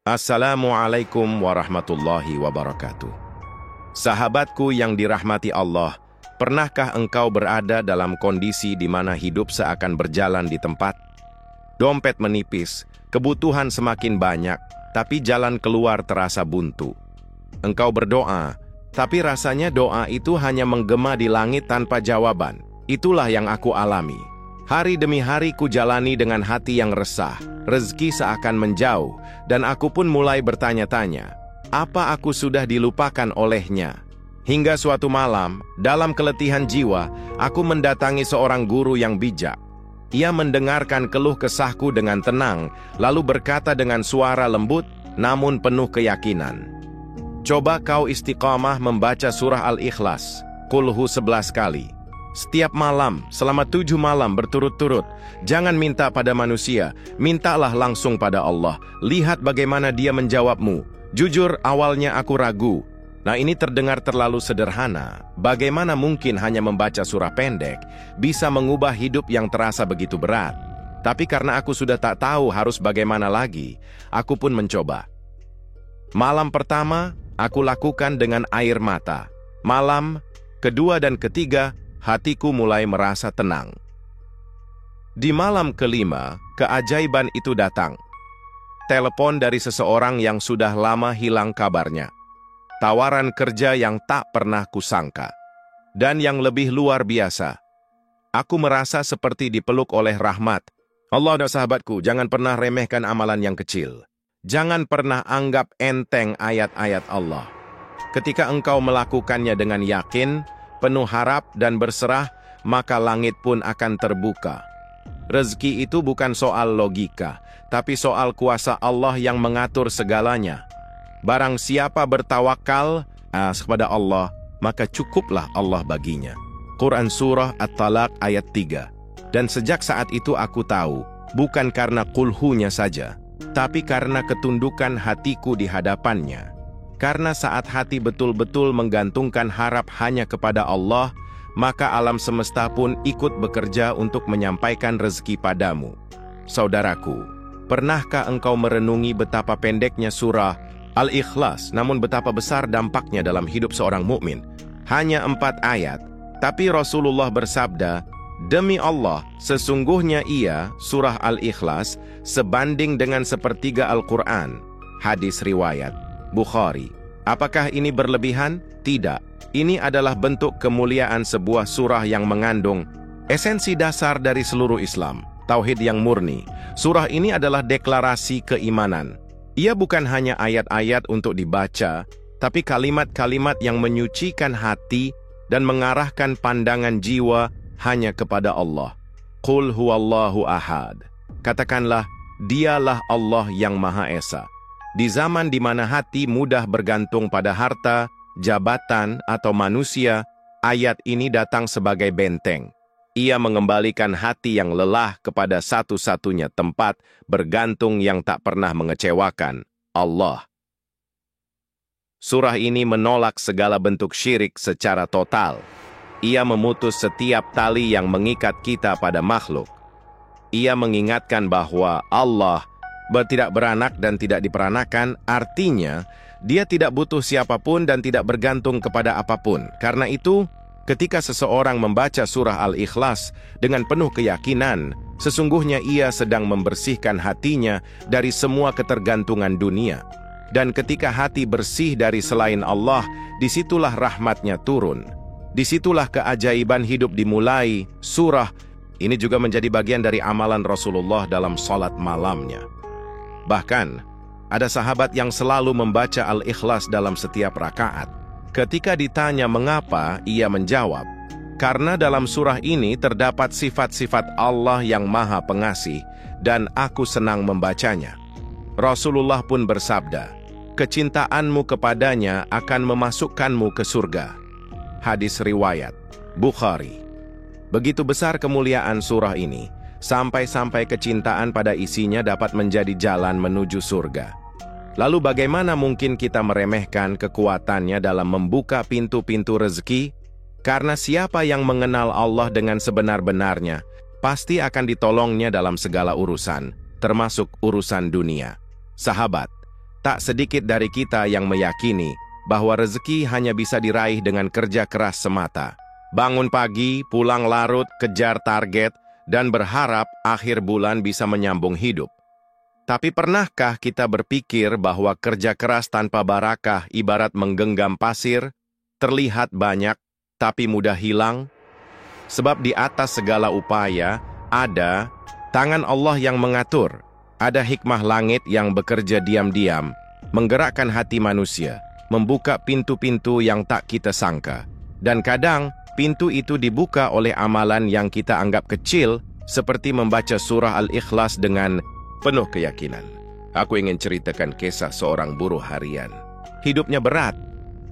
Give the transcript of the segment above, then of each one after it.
Assalamualaikum warahmatullahi wabarakatuh. Sahabatku yang dirahmati Allah, pernahkah engkau berada dalam kondisi di mana hidup seakan berjalan di tempat? Dompet menipis, kebutuhan semakin banyak, tapi jalan keluar terasa buntu. Engkau berdoa, tapi rasanya doa itu hanya menggema di langit tanpa jawaban. Itulah yang aku alami. Hari demi hari ku jalani dengan hati yang resah, rezeki seakan menjauh, dan aku pun mulai bertanya-tanya, apa aku sudah dilupakan olehnya? Hingga suatu malam, dalam keletihan jiwa, aku mendatangi seorang guru yang bijak. Ia mendengarkan keluh kesahku dengan tenang, lalu berkata dengan suara lembut, namun penuh keyakinan. Coba kau istiqamah membaca surah Al-Ikhlas, Qulhu 11 kali. Setiap malam, selama 7 malam berturut-turut, jangan minta pada manusia, mintalah langsung pada Allah. Lihat bagaimana Dia menjawabmu. Jujur, awalnya aku ragu. Nah, ini terdengar terlalu sederhana. Bagaimana mungkin hanya membaca surah pendek bisa mengubah hidup yang terasa begitu berat? Tapi karena aku sudah tak tahu harus bagaimana lagi, aku pun mencoba. Malam pertama, aku lakukan dengan air mata. Malam kedua dan ketiga, hatiku mulai merasa tenang. Di malam kelima, keajaiban itu datang. Telepon dari seseorang yang sudah lama hilang kabarnya. Tawaran kerja yang tak pernah kusangka. Dan yang lebih luar biasa, aku merasa seperti dipeluk oleh rahmat. Allah dan sahabatku, jangan pernah remehkan amalan yang kecil. Jangan pernah anggap enteng ayat-ayat Allah. Ketika engkau melakukannya dengan yakin, penuh harap dan berserah, maka langit pun akan terbuka. Rezeki itu bukan soal logika, tapi soal kuasa Allah yang mengatur segalanya. Barang siapa bertawakal kepada Allah, maka cukuplah Allah baginya. Quran Surah At-Talaq ayat 3. Dan sejak saat itu aku tahu, bukan karena kulhunya saja, tapi karena ketundukan hatiku di hadapannya. Karena saat hati betul-betul menggantungkan harap hanya kepada Allah, maka alam semesta pun ikut bekerja untuk menyampaikan rezeki padamu. Saudaraku, pernahkah engkau merenungi betapa pendeknya surah Al-Ikhlas, namun betapa besar dampaknya dalam hidup seorang mukmin? Hanya 4 ayat, tapi Rasulullah bersabda, demi Allah, sesungguhnya ia, surah Al-Ikhlas, sebanding dengan sepertiga Al-Quran. Hadis riwayat Bukhari. Apakah ini berlebihan? Tidak. Ini adalah bentuk kemuliaan sebuah surah yang mengandung esensi dasar dari seluruh Islam, tauhid yang murni. Surah ini adalah deklarasi keimanan. Ia bukan hanya ayat-ayat untuk dibaca, tapi kalimat-kalimat yang menyucikan hati dan mengarahkan pandangan jiwa hanya kepada Allah. Qul huwallahu ahad. Katakanlah, Dialah Allah yang Maha Esa. Di zaman di mana hati mudah bergantung pada harta, jabatan, atau manusia, ayat ini datang sebagai benteng. Ia mengembalikan hati yang lelah kepada satu-satunya tempat bergantung yang tak pernah mengecewakan, Allah. Surah ini menolak segala bentuk syirik secara total. Ia memutus setiap tali yang mengikat kita pada makhluk. Ia mengingatkan bahwa Allah tidak beranak dan tidak diperanakan, artinya Dia tidak butuh siapapun dan tidak bergantung kepada apapun. Karena itu, ketika seseorang membaca surah Al-Ikhlas dengan penuh keyakinan, sesungguhnya ia sedang membersihkan hatinya dari semua ketergantungan dunia. Dan ketika hati bersih dari selain Allah, disitulah rahmatnya turun. Disitulah keajaiban hidup dimulai. Surah ini juga menjadi bagian dari amalan Rasulullah dalam salat malamnya. Bahkan, ada sahabat yang selalu membaca Al-Ikhlas dalam setiap rakaat. Ketika ditanya mengapa, ia menjawab, karena dalam surah ini terdapat sifat-sifat Allah yang Maha Pengasih, dan aku senang membacanya. Rasulullah pun bersabda, kecintaanmu kepadanya akan memasukkanmu ke surga. Hadis riwayat Bukhari. Begitu besar kemuliaan surah ini, sampai-sampai kecintaan pada isinya dapat menjadi jalan menuju surga. Lalu bagaimana mungkin kita meremehkan kekuatannya dalam membuka pintu-pintu rezeki? Karena siapa yang mengenal Allah dengan sebenar-benarnya, pasti akan ditolongnya dalam segala urusan, termasuk urusan dunia. Sahabat, tak sedikit dari kita yang meyakini bahwa rezeki hanya bisa diraih dengan kerja keras semata. Bangun pagi, pulang larut, kejar target, dan berharap akhir bulan bisa menyambung hidup. Tapi pernahkah kita berpikir bahwa kerja keras tanpa barakah ibarat menggenggam pasir, terlihat banyak, tapi mudah hilang? Sebab di atas segala upaya, ada tangan Allah yang mengatur, ada hikmah langit yang bekerja diam-diam, menggerakkan hati manusia, membuka pintu-pintu yang tak kita sangka. Dan kadang, pintu itu dibuka oleh amalan yang kita anggap kecil, seperti membaca surah Al-Ikhlas dengan penuh keyakinan. Aku ingin ceritakan kisah seorang buruh harian. Hidupnya berat,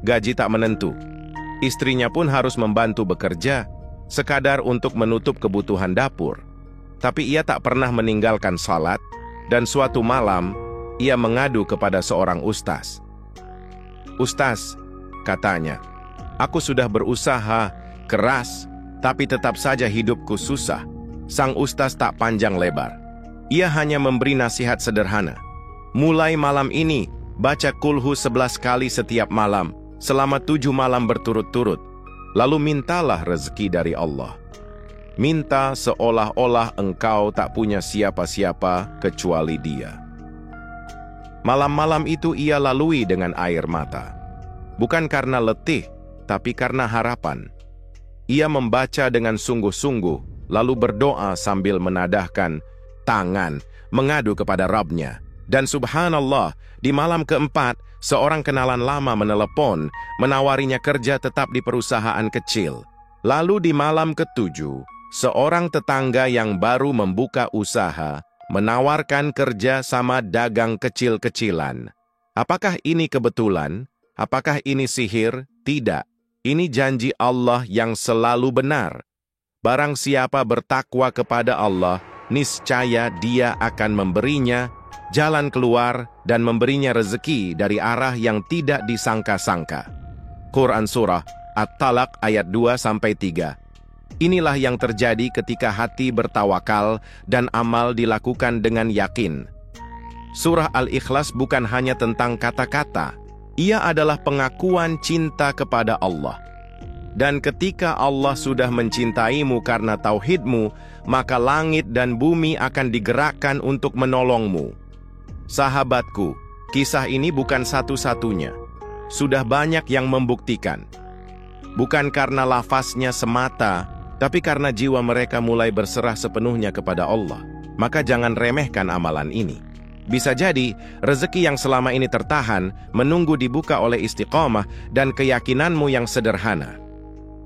gaji tak menentu. Istrinya pun harus membantu bekerja, sekadar untuk menutup kebutuhan dapur. Tapi ia tak pernah meninggalkan salat, dan suatu malam, ia mengadu kepada seorang ustaz. "Ustaz," katanya, "aku sudah berusaha keras, tapi tetap saja hidupku susah." Sang ustaz tak panjang lebar. Ia hanya memberi nasihat sederhana. "Mulai malam ini, baca kulhu 11 kali setiap malam, selama 7 malam berturut-turut. Lalu mintalah rezeki dari Allah. Minta seolah-olah engkau tak punya siapa-siapa kecuali Dia." Malam-malam itu ia lalui dengan air mata. Bukan karena letih, tapi karena harapan. Ia membaca dengan sungguh-sungguh, lalu berdoa sambil menadahkan tangan, mengadu kepada Rabb-Nya. Dan subhanallah, di malam keempat, seorang kenalan lama menelepon, menawarinya kerja tetap di perusahaan kecil. Lalu di malam ketujuh, seorang tetangga yang baru membuka usaha, menawarkan kerja sama dagang kecil-kecilan. Apakah ini kebetulan? Apakah ini sihir? Tidak. Ini janji Allah yang selalu benar. Barang siapa bertakwa kepada Allah, niscaya Dia akan memberinya jalan keluar dan memberinya rezeki dari arah yang tidak disangka-sangka. Quran Surah At-Talaq ayat 2-3. Inilah yang terjadi ketika hati bertawakal dan amal dilakukan dengan yakin. Surah Al-Ikhlas bukan hanya tentang kata-kata, ia adalah pengakuan cinta kepada Allah. Dan ketika Allah sudah mencintaimu karena tauhidmu, maka langit dan bumi akan digerakkan untuk menolongmu. Sahabatku, kisah ini bukan satu-satunya. Sudah banyak yang membuktikan. Bukan karena lafaznya semata, tapi karena jiwa mereka mulai berserah sepenuhnya kepada Allah. Maka jangan remehkan amalan ini. Bisa jadi, rezeki yang selama ini tertahan, menunggu dibuka oleh istiqamah dan keyakinanmu yang sederhana.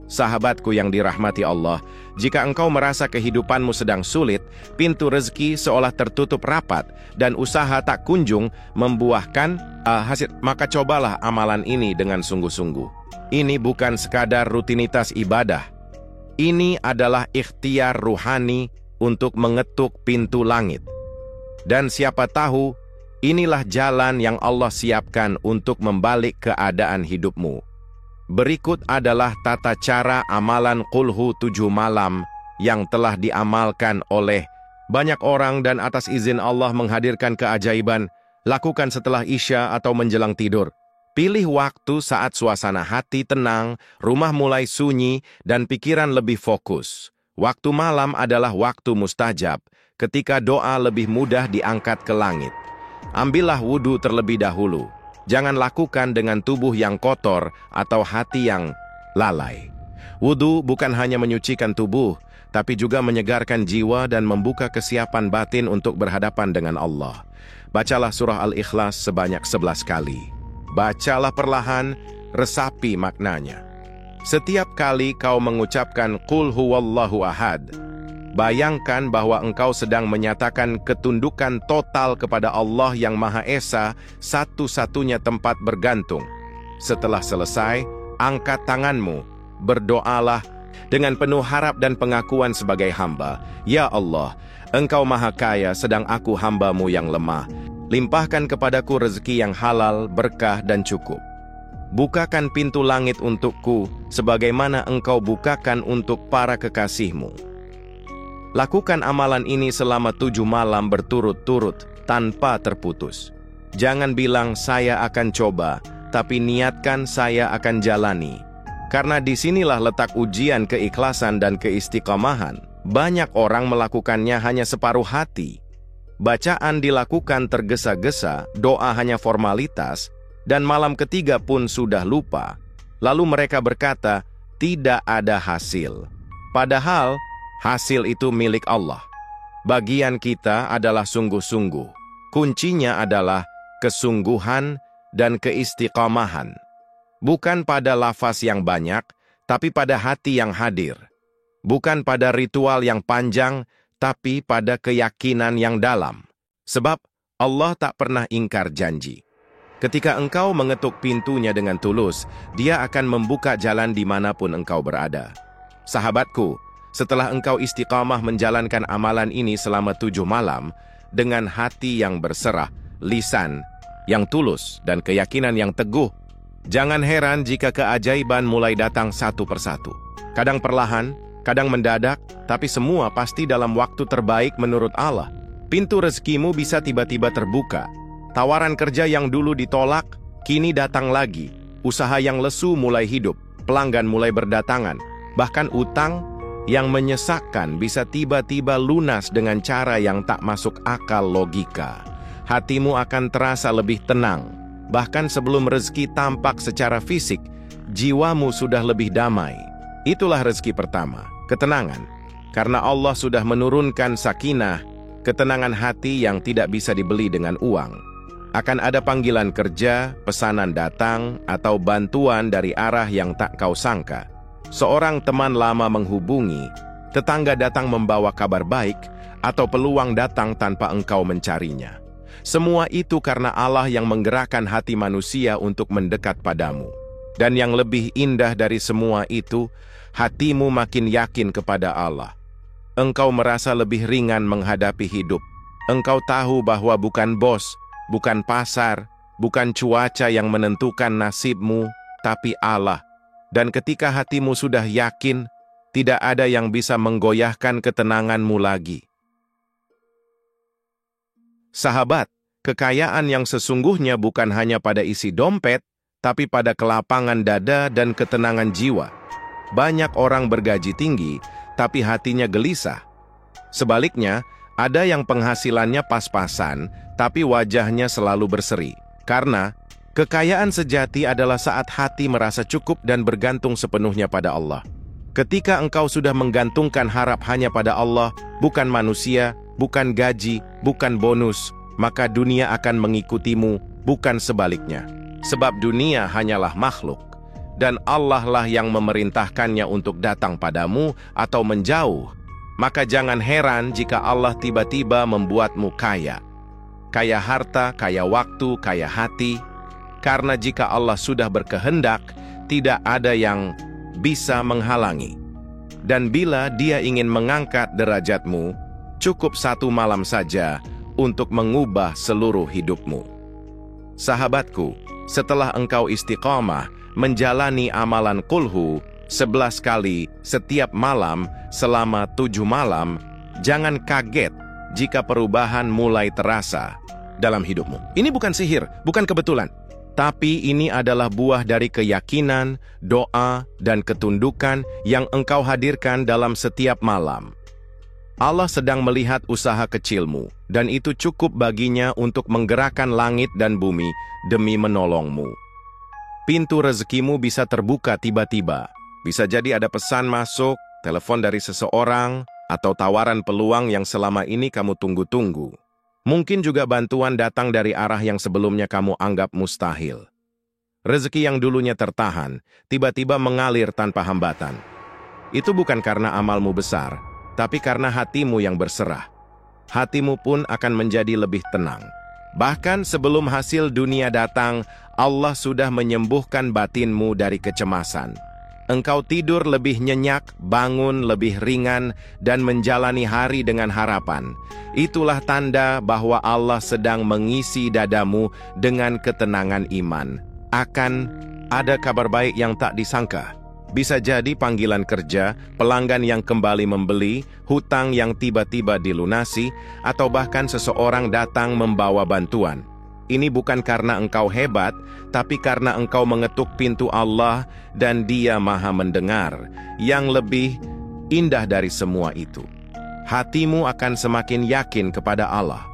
Sahabatku yang dirahmati Allah, jika engkau merasa kehidupanmu sedang sulit, pintu rezeki seolah tertutup rapat, dan usaha tak kunjung membuahkan hasil, maka cobalah amalan ini dengan sungguh-sungguh. Ini bukan sekadar rutinitas ibadah. Ini adalah ikhtiar ruhani untuk mengetuk pintu langit. Dan siapa tahu, inilah jalan yang Allah siapkan untuk membalik keadaan hidupmu. Berikut adalah tata cara amalan kulhu 7 malam yang telah diamalkan oleh banyak orang dan atas izin Allah menghadirkan keajaiban. Lakukan setelah Isya atau menjelang tidur. Pilih waktu saat suasana hati tenang, rumah mulai sunyi, dan pikiran lebih fokus. Waktu malam adalah waktu mustajab, ketika doa lebih mudah diangkat ke langit. Ambillah wudhu terlebih dahulu. Jangan lakukan dengan tubuh yang kotor atau hati yang lalai. Wudhu bukan hanya menyucikan tubuh, tapi juga menyegarkan jiwa dan membuka kesiapan batin untuk berhadapan dengan Allah. Bacalah surah Al-Ikhlas sebanyak 11 kali. Bacalah perlahan, resapi maknanya. Setiap kali kau mengucapkan Qul huwallahu ahad, bayangkan bahwa engkau sedang menyatakan ketundukan total kepada Allah yang Maha Esa, satu-satunya tempat bergantung. Setelah selesai, angkat tanganmu, berdoalah dengan penuh harap dan pengakuan sebagai hamba. Ya Allah, Engkau Maha Kaya, sedang aku hamba-Mu yang lemah. Limpahkan kepadaku rezeki yang halal, berkah, dan cukup. Bukakan pintu langit untukku, sebagaimana Engkau bukakan untuk para kekasih-Mu. Lakukan amalan ini selama 7 malam berturut-turut, tanpa terputus. Jangan bilang saya akan coba, tapi niatkan saya akan jalani. Karena disinilah letak ujian keikhlasan dan keistiqomahan. Banyak orang melakukannya hanya separuh hati. Bacaan dilakukan tergesa-gesa, doa hanya formalitas, dan malam ketiga pun sudah lupa. Lalu mereka berkata, tidak ada hasil. Padahal, hasil itu milik Allah. Bagian kita adalah sungguh-sungguh. Kuncinya adalah kesungguhan dan keistiqomahan. Bukan pada lafaz yang banyak, tapi pada hati yang hadir. Bukan pada ritual yang panjang, tapi pada keyakinan yang dalam. Sebab Allah tak pernah ingkar janji. Ketika engkau mengetuk pintunya dengan tulus, Dia akan membuka jalan dimanapun engkau berada. Sahabatku, setelah engkau istiqamah menjalankan amalan ini selama 7 malam, dengan hati yang berserah, lisan yang tulus, dan keyakinan yang teguh, jangan heran jika keajaiban mulai datang satu persatu. Kadang perlahan, kadang mendadak, tapi semua pasti dalam waktu terbaik menurut Allah. Pintu rezekimu bisa tiba-tiba terbuka. Tawaran kerja yang dulu ditolak, kini datang lagi. Usaha yang lesu mulai hidup, pelanggan mulai berdatangan. Bahkan utang yang menyesakkan bisa tiba-tiba lunas dengan cara yang tak masuk akal logika. Hatimu akan terasa lebih tenang. Bahkan sebelum rezeki tampak secara fisik, jiwamu sudah lebih damai. Itulah rezeki pertama, ketenangan. Karena Allah sudah menurunkan sakinah, ketenangan hati yang tidak bisa dibeli dengan uang. Akan ada panggilan kerja, pesanan datang, atau bantuan dari arah yang tak kau sangka. Seorang teman lama menghubungi, tetangga datang membawa kabar baik, atau peluang datang tanpa engkau mencarinya. Semua itu karena Allah yang menggerakkan hati manusia untuk mendekat padamu. Dan yang lebih indah dari semua itu, hatimu makin yakin kepada Allah. Engkau merasa lebih ringan menghadapi hidup. Engkau tahu bahwa bukan bos, bukan pasar, bukan cuaca yang menentukan nasibmu, tapi Allah. Dan ketika hatimu sudah yakin, tidak ada yang bisa menggoyahkan ketenanganmu lagi. Sahabat, kekayaan yang sesungguhnya bukan hanya pada isi dompet, tapi pada kelapangan dada dan ketenangan jiwa. Banyak orang bergaji tinggi, tapi hatinya gelisah. Sebaliknya, ada yang penghasilannya pas-pasan, tapi wajahnya selalu berseri. Karena kekayaan sejati adalah saat hati merasa cukup dan bergantung sepenuhnya pada Allah. Ketika engkau sudah menggantungkan harap hanya pada Allah, bukan manusia, bukan gaji, bukan bonus, maka dunia akan mengikutimu, bukan sebaliknya. Sebab dunia hanyalah makhluk, dan Allah lah yang memerintahkannya untuk datang padamu atau menjauh. Maka jangan heran jika Allah tiba-tiba membuatmu kaya. Kaya harta, kaya waktu, kaya hati. Karena jika Allah sudah berkehendak, tidak ada yang bisa menghalangi. Dan bila Dia ingin mengangkat derajatmu, cukup 1 malam saja untuk mengubah seluruh hidupmu. Sahabatku, setelah engkau istiqamah menjalani amalan kulhu 11 kali setiap malam selama 7 malam, jangan kaget jika perubahan mulai terasa dalam hidupmu. Ini bukan sihir, bukan kebetulan. Tapi ini adalah buah dari keyakinan, doa, dan ketundukan yang engkau hadirkan dalam setiap malam. Allah sedang melihat usaha kecilmu, dan itu cukup baginya untuk menggerakkan langit dan bumi demi menolongmu. Pintu rezekimu bisa terbuka tiba-tiba. Bisa jadi ada pesan masuk, telepon dari seseorang, atau tawaran peluang yang selama ini kamu tunggu-tunggu. Mungkin juga bantuan datang dari arah yang sebelumnya kamu anggap mustahil. Rezeki yang dulunya tertahan, tiba-tiba mengalir tanpa hambatan. Itu bukan karena amalmu besar, tapi karena hatimu yang berserah. Hatimu pun akan menjadi lebih tenang. Bahkan sebelum hasil dunia datang, Allah sudah menyembuhkan batinmu dari kecemasan. Engkau tidur lebih nyenyak, bangun lebih ringan, dan menjalani hari dengan harapan. Itulah tanda bahwa Allah sedang mengisi dadamu dengan ketenangan iman. Akan ada kabar baik yang tak disangka. Bisa jadi panggilan kerja, pelanggan yang kembali membeli, hutang yang tiba-tiba dilunasi, atau bahkan seseorang datang membawa bantuan. Ini bukan karena engkau hebat, tapi karena engkau mengetuk pintu Allah dan Dia Maha mendengar. Yang lebih indah dari semua itu, hatimu akan semakin yakin kepada Allah.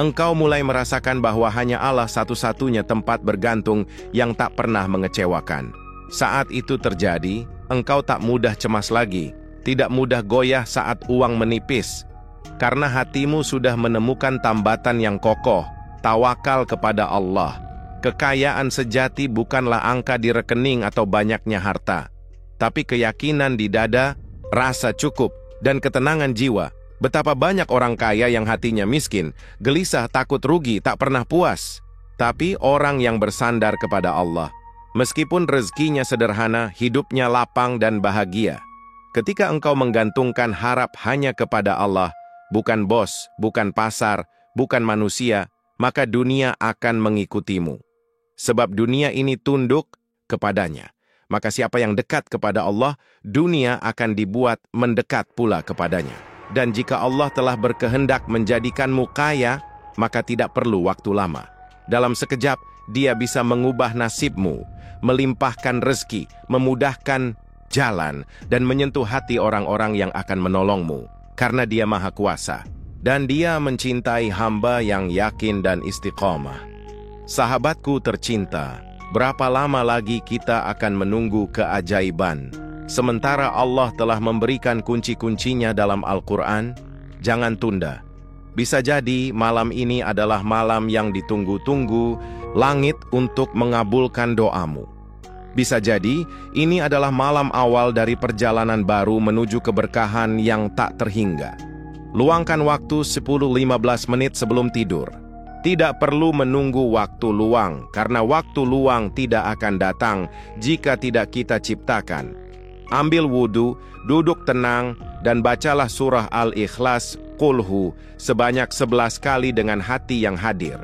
Engkau mulai merasakan bahwa hanya Allah satu-satunya tempat bergantung yang tak pernah mengecewakan. Saat itu terjadi, engkau tak mudah cemas lagi, tidak mudah goyah saat uang menipis, karena hatimu sudah menemukan tambatan yang kokoh. Tawakal kepada Allah. Kekayaan sejati bukanlah angka di rekening atau banyaknya harta, tapi keyakinan di dada, rasa cukup, dan ketenangan jiwa. Betapa banyak orang kaya yang hatinya miskin, gelisah, takut rugi, tak pernah puas. Tapi orang yang bersandar kepada Allah, meskipun rezekinya sederhana, hidupnya lapang dan bahagia. Ketika engkau menggantungkan harap hanya kepada Allah, bukan bos, bukan pasar, bukan manusia, maka dunia akan mengikutimu. Sebab dunia ini tunduk kepadanya. Maka siapa yang dekat kepada Allah, dunia akan dibuat mendekat pula kepadanya. Dan jika Allah telah berkehendak menjadikanmu kaya, maka tidak perlu waktu lama. Dalam sekejap, Dia bisa mengubah nasibmu, melimpahkan rezeki, memudahkan jalan, dan menyentuh hati orang-orang yang akan menolongmu. Karena Dia Maha Kuasa. Dan Dia mencintai hamba yang yakin dan istiqomah. Sahabatku tercinta, berapa lama lagi kita akan menunggu keajaiban? Sementara Allah telah memberikan kunci-kuncinya dalam Al-Quran, jangan tunda. Bisa jadi malam ini adalah malam yang ditunggu-tunggu langit untuk mengabulkan doamu. Bisa jadi ini adalah malam awal dari perjalanan baru menuju keberkahan yang tak terhingga. Luangkan waktu 10-15 menit sebelum tidur. Tidak perlu menunggu waktu luang, karena waktu luang tidak akan datang jika tidak kita ciptakan. Ambil wudhu, duduk tenang, dan bacalah surah Al-Ikhlas, Qulhu, sebanyak 11 kali dengan hati yang hadir.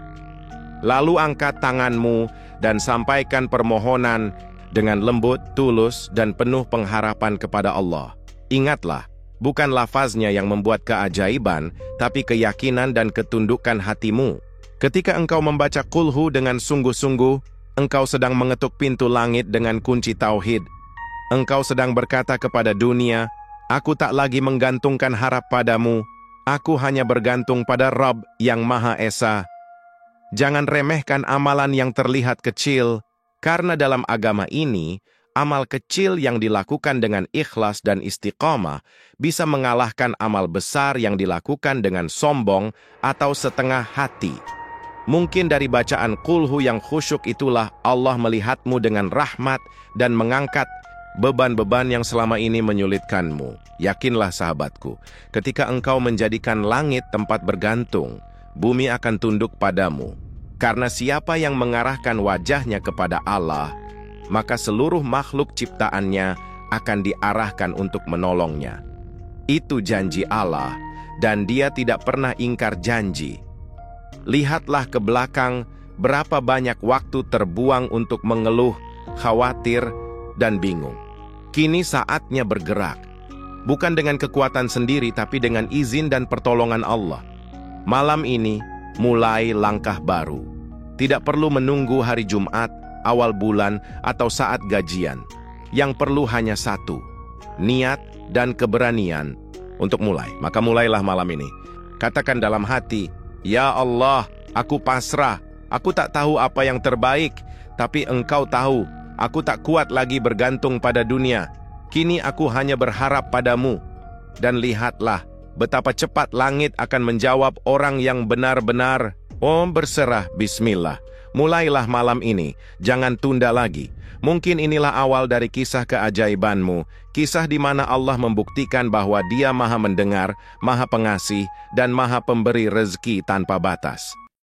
Lalu angkat tanganmu dan sampaikan permohonan dengan lembut, tulus, dan penuh pengharapan kepada Allah. Ingatlah, bukan lafaznya yang membuat keajaiban, tapi keyakinan dan ketundukan hatimu. Ketika engkau membaca Qulhu dengan sungguh-sungguh, engkau sedang mengetuk pintu langit dengan kunci tauhid. Engkau sedang berkata kepada dunia, aku tak lagi menggantungkan harap padamu, aku hanya bergantung pada Rabb yang Maha Esa. Jangan remehkan amalan yang terlihat kecil, karena dalam agama ini, amal kecil yang dilakukan dengan ikhlas dan istiqamah bisa mengalahkan amal besar yang dilakukan dengan sombong atau setengah hati. Mungkin dari bacaan Qulhu yang khusyuk itulah Allah melihatmu dengan rahmat dan mengangkat beban-beban yang selama ini menyulitkanmu. Yakinlah sahabatku, ketika engkau menjadikan langit tempat bergantung, bumi akan tunduk padamu. Karena siapa yang mengarahkan wajahnya kepada Allah, maka seluruh makhluk ciptaannya akan diarahkan untuk menolongnya. Itu janji Allah, dan Dia tidak pernah ingkar janji. Lihatlah ke belakang, berapa banyak waktu terbuang untuk mengeluh, khawatir, dan bingung. Kini saatnya bergerak, bukan dengan kekuatan sendiri, tapi dengan izin dan pertolongan Allah. Malam ini, mulai langkah baru. Tidak perlu menunggu hari Jumat, awal bulan, atau saat gajian. Yang perlu hanya satu, niat dan keberanian untuk mulai. Maka mulailah malam ini. Katakan dalam hati, ya Allah, aku pasrah. Aku tak tahu apa yang terbaik, tapi Engkau tahu. Aku tak kuat lagi bergantung pada dunia. Kini aku hanya berharap padamu. Dan lihatlah, betapa cepat langit akan menjawab orang yang benar-benar berserah. Bismillah. Mulailah malam ini, jangan tunda lagi. Mungkin inilah awal dari kisah keajaibanmu, kisah di mana Allah membuktikan bahwa Dia Maha mendengar, Maha pengasih, dan Maha pemberi rezeki tanpa batas.